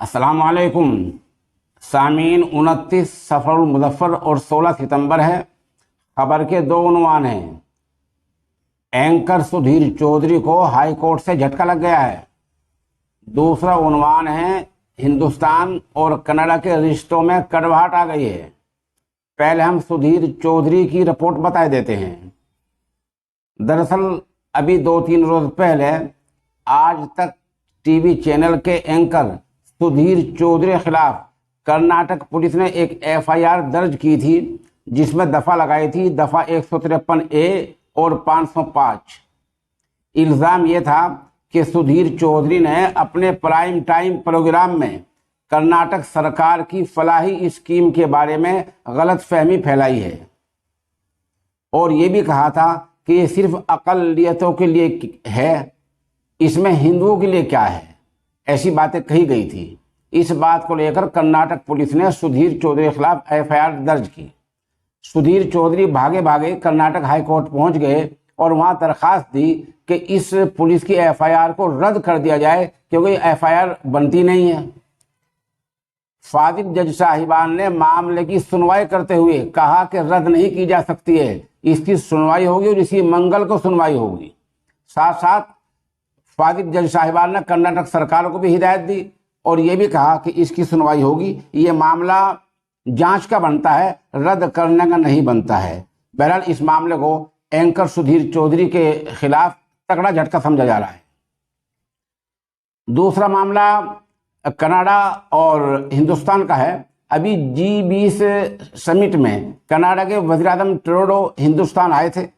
अस्सलाम वालेकुम सामीन। 29 सफरुल मुज़फ़्फ़र और 16 सितंबर है। खबर के दो उन्वान हैं। एंकर सुधीर चौधरी को हाई कोर्ट से झटका लग गया है। दूसरा उन्वान है, हिंदुस्तान और कनाडा के रिश्तों में कड़वाहट आ गई है। पहले हम सुधीर चौधरी की रिपोर्ट बताए देते हैं। दरअसल अभी 2-3 रोज पहले आज तक टीवी चैनल के एंकर सुधीर चौधरी के खिलाफ कर्नाटक पुलिस ने एक एफआईआर दर्ज की थी, जिसमें दफा लगाई थी दफा 153A और 505। इल्जाम यह था कि सुधीर चौधरी ने अपने प्राइम टाइम प्रोग्राम में कर्नाटक सरकार की फलाही स्कीम के बारे में गलत फहमी फैलाई है और ये भी कहा था कि ये सिर्फ अक़लियतों के लिए है, इसमें हिंदुओं के लिए क्या है, ऐसी बातें कही गई थी। इस बात को लेकर कर्नाटक पुलिस ने सुधीर चौधरी के खिलाफ एफआईआर दर्ज की। सुधीर चौधरी भागे भागे कर्नाटक हाई कोर्ट पहुंच गए और वहां दरखास्त दी कि इस पुलिस की एफआईआर को रद्द कर दिया जाए, क्योंकि एफआईआर बनती नहीं है। फाजिल जज साहिबान ने मामले की सुनवाई करते हुए कहा कि रद्द नहीं की जा सकती है, इसकी सुनवाई होगी और इसी मंगल को सुनवाई होगी। साथ साथ फाजिल जज साहिबान ने कर्नाटक सरकार को भी हिदायत दी और ये भी कहा कि इसकी सुनवाई होगी, ये मामला जांच का बनता है, रद्द करने का नहीं बनता है। बहरहाल इस मामले को एंकर सुधीर चौधरी के खिलाफ तगड़ा झटका समझा जा रहा है। दूसरा मामला कनाडा और हिंदुस्तान का है। अभी G20 समिट में कनाडा के वज़ीर-ए-आज़म ट्रूडो हिंदुस्तान आए थे।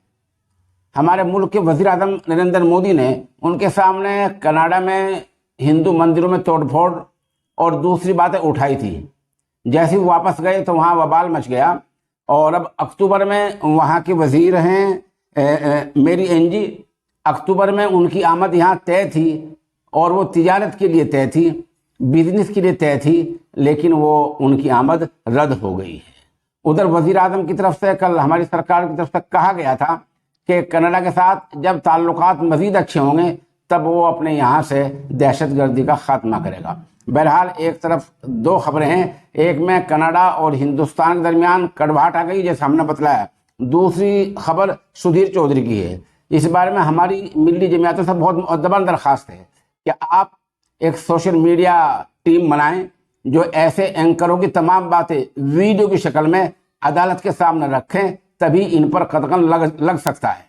हमारे मुल्क के वज़ीर-ए-आज़म नरेंद्र मोदी ने उनके सामने कनाडा में हिंदू मंदिरों में तोड़फोड़ और दूसरी बातें उठाई थी। जैसे ही वापस गए तो वहाँ बवाल मच गया और अब अक्टूबर में वहाँ के वज़ीर हैं मेरी एनजी। अक्टूबर में उनकी आमद यहाँ तय थी और वो तिजारत के लिए तय थी, बिजनेस के लिए तय थी, लेकिन वो उनकी आमद रद्द हो गई है। उधर वज़ीर-ए-आज़म की तरफ से कल हमारी सरकार की तरफ से कहा गया था कि कनाडा के साथ जब ताल्लुकात मज़ीद अच्छे होंगे तब वो अपने यहाँ से दहशतगर्दी का खात्मा करेगा। बहरहाल एक तरफ दो खबरें हैं, एक में कनाडा और हिंदुस्तान के दरमियान कड़वाहट आ गई जैसे हमने बतलाया। दूसरी खबर सुधीर चौधरी की है। इस बारे में हमारी मिली जमातों से बहुत मुअद्दबन दरख्वास्त है कि आप एक सोशल मीडिया टीम बनाएं जो ऐसे एंकरों की तमाम बातें वीडियो की शक्ल में अदालत के सामने रखें, तभी इन पर कदम लग सकता है।